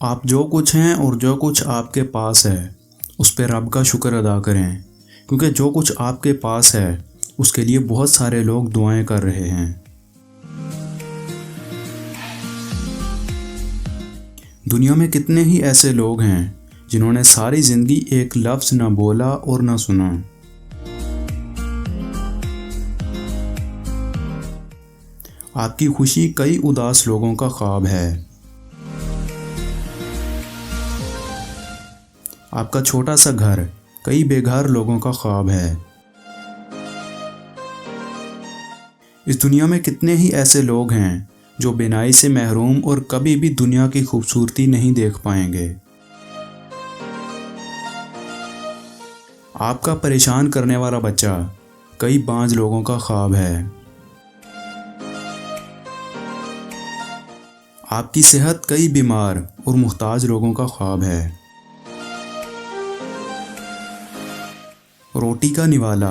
आप जो कुछ हैं और जो कुछ आपके पास है उस पर रब का शुक्र अदा करें, क्योंकि जो कुछ आपके पास है उसके लिए बहुत सारे लोग दुआएं कर रहे हैं। दुनिया में कितने ही ऐसे लोग हैं जिन्होंने सारी ज़िंदगी एक लफ्ज़ ना बोला और ना सुना। आपकी खुशी कई उदास लोगों का ख्वाब है। आपका छोटा सा घर कई बेघर लोगों का ख्वाब है। इस दुनिया में कितने ही ऐसे लोग हैं जो बिनाई से महरूम और कभी भी दुनिया की खूबसूरती नहीं देख पाएंगे। आपका परेशान करने वाला बच्चा कई बांझ लोगों का ख्वाब है। आपकी सेहत कई बीमार और मुहताज लोगों का ख्वाब है। रोटी का निवाला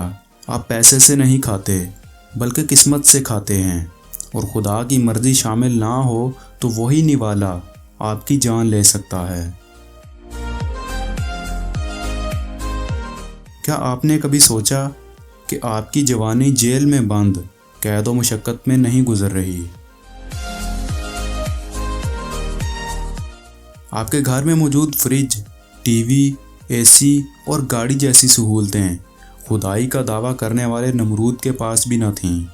आप पैसे से नहीं खाते बल्कि किस्मत से खाते हैं, और खुदा की मर्ज़ी शामिल ना हो तो वही निवाला आपकी जान ले सकता है। क्या आपने कभी सोचा कि आपकी जवानी जेल में बंद कैद व मुशक्क़त में नहीं गुजर रही? आपके घर में मौजूद फ्रिज, टीवी, एसी और गाड़ी जैसी सहूलतें खुदाई का दावा करने वाले नमरूद के पास भी न थीं।